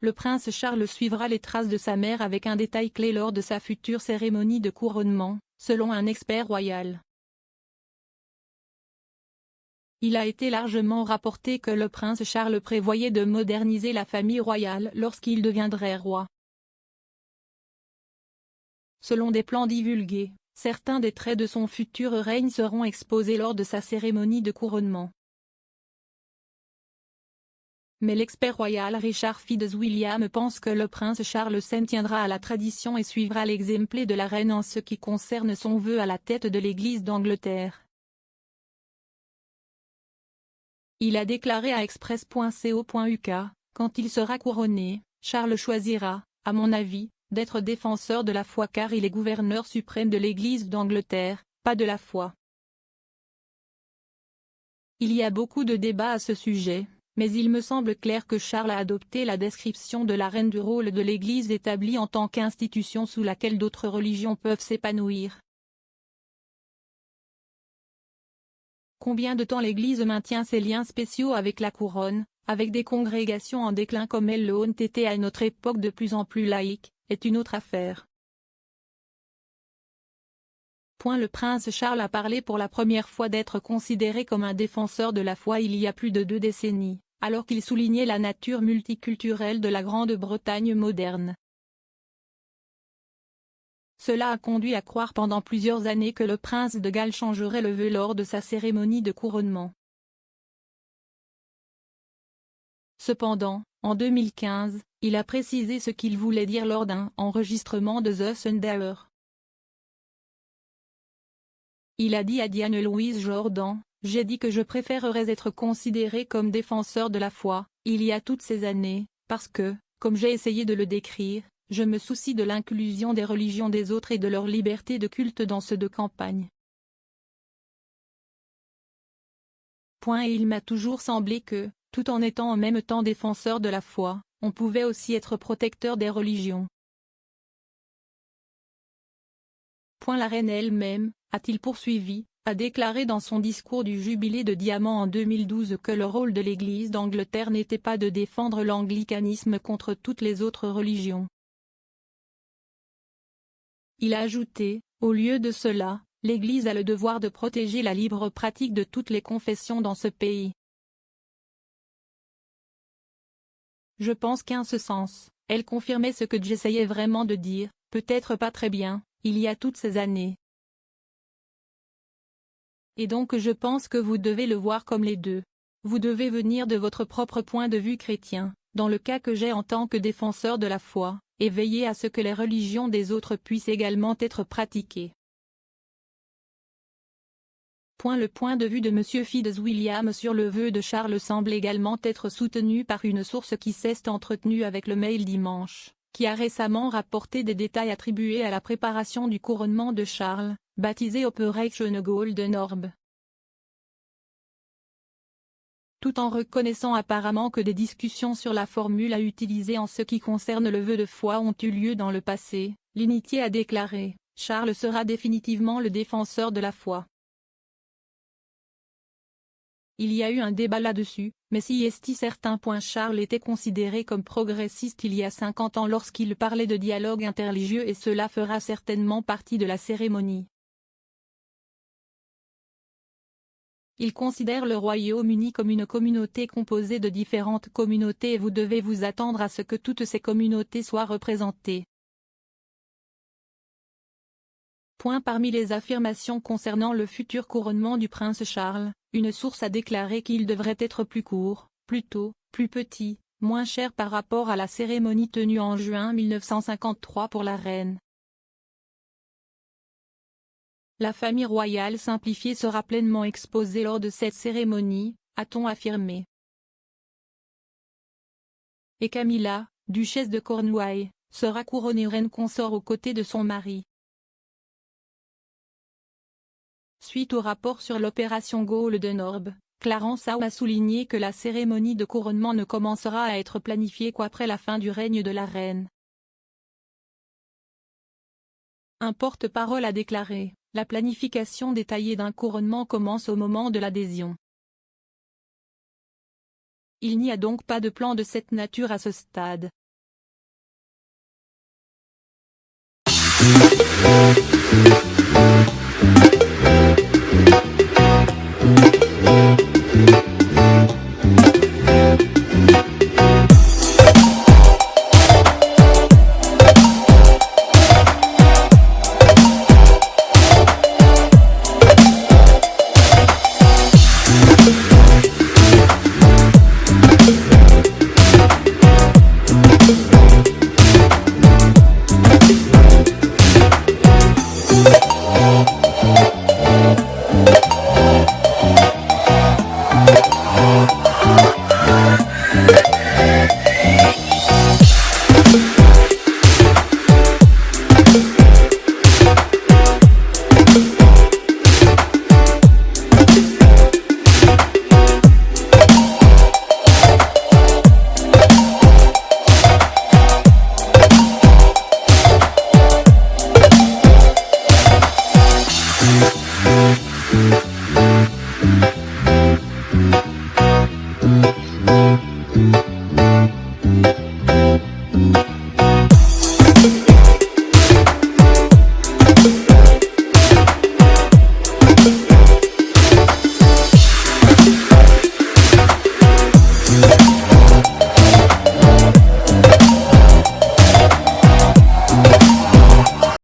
Le prince Charles suivra les traces de sa mère avec un détail clé lors de sa future cérémonie de couronnement, selon un expert royal. Il a été largement rapporté que le prince Charles prévoyait de moderniser la famille royale lorsqu'il deviendrait roi. Selon des plans divulgués, certains des traits de son futur règne seront exposés lors de sa cérémonie de couronnement. Mais l'expert royal Richard Fitzwilliam pense que le prince Charles s'en tiendra à la tradition et suivra l'exemple de la reine en ce qui concerne son vœu à la tête de l'Église d'Angleterre. Il a déclaré à express.co.uk, quand il sera couronné, Charles choisira, à mon avis, d'être défenseur de la foi car il est gouverneur suprême de l'Église d'Angleterre, pas de la foi. Il y a beaucoup de débats à ce sujet, mais il me semble clair que Charles a adopté la description de la reine du rôle de l'Église établie en tant qu'institution sous laquelle d'autres religions peuvent s'épanouir. Combien de temps l'Église maintient ses liens spéciaux avec la couronne, avec des congrégations en déclin comme elles l'ont été à notre époque de plus en plus laïques, est une autre affaire. Le prince Charles a parlé pour la première fois d'être considéré comme un défenseur de la foi il y a plus de 2 décennies, alors qu'il soulignait la nature multiculturelle de la Grande-Bretagne moderne. Cela a conduit à croire pendant plusieurs années que le prince de Galles changerait le vœu lors de sa cérémonie de couronnement. Cependant, en 2015, il a précisé ce qu'il voulait dire lors d'un enregistrement de The Sunday. Il a dit à Diane Louise Jordan, « J'ai dit que je préférerais être considéré comme défenseur de la foi, il y a toutes ces années, parce que, comme j'ai essayé de le décrire, je me soucie de l'inclusion des religions des autres et de leur liberté de culte dans ceux de campagne. » Et il m'a toujours semblé que, tout en étant en même temps défenseur de la foi, on pouvait aussi être protecteur des religions. La reine elle-même, a-t-il poursuivi, a déclaré dans son discours du jubilé de diamant en 2012 que le rôle de l'Église d'Angleterre n'était pas de défendre l'anglicanisme contre toutes les autres religions. Il a ajouté, au lieu de cela, l'Église a le devoir de protéger la libre pratique de toutes les confessions dans ce pays. Je pense qu'en ce sens, elle confirmait ce que j'essayais vraiment de dire, peut-être pas très bien, il y a toutes ces années. Et donc je pense que vous devez le voir comme les deux. Vous devez venir de votre propre point de vue chrétien, dans le cas que j'ai en tant que défenseur de la foi, et veiller à ce que les religions des autres puissent également être pratiquées. Le point de vue de M. Fitzwilliam sur le vœu de Charles semble également être soutenu par une source qui s'est entretenue avec le Mail dimanche, qui a récemment rapporté des détails attribués à la préparation du couronnement de Charles, baptisé Operation Golden Orb. Tout en reconnaissant apparemment que des discussions sur la formule à utiliser en ce qui concerne le vœu de foi ont eu lieu dans le passé, l'initié a déclaré, « Charles sera définitivement le défenseur de la foi. » Il y a eu un débat là-dessus, mais si certains points Charles était considéré comme progressiste il y a 50 ans lorsqu'il parlait de dialogue interreligieux et cela fera certainement partie de la cérémonie. Il considère le Royaume-Uni comme une communauté composée de différentes communautés et vous devez vous attendre à ce que toutes ces communautés soient représentées. Parmi les affirmations concernant le futur couronnement du prince Charles, une source a déclaré qu'il devrait être plus court, plus tôt, plus petit, moins cher par rapport à la cérémonie tenue en juin 1953 pour la reine. La famille royale simplifiée sera pleinement exposée lors de cette cérémonie, a-t-on affirmé. Et Camilla, duchesse de Cornouailles, sera couronnée reine consort aux côtés de son mari. Suite au rapport sur l'opération Golden Orb, Clarence Howe a souligné que la cérémonie de couronnement ne commencera à être planifiée qu'après la fin du règne de la reine. Un porte-parole a déclaré, « La planification détaillée d'un couronnement commence au moment de l'adhésion. » Il n'y a donc pas de plan de cette nature à ce stade.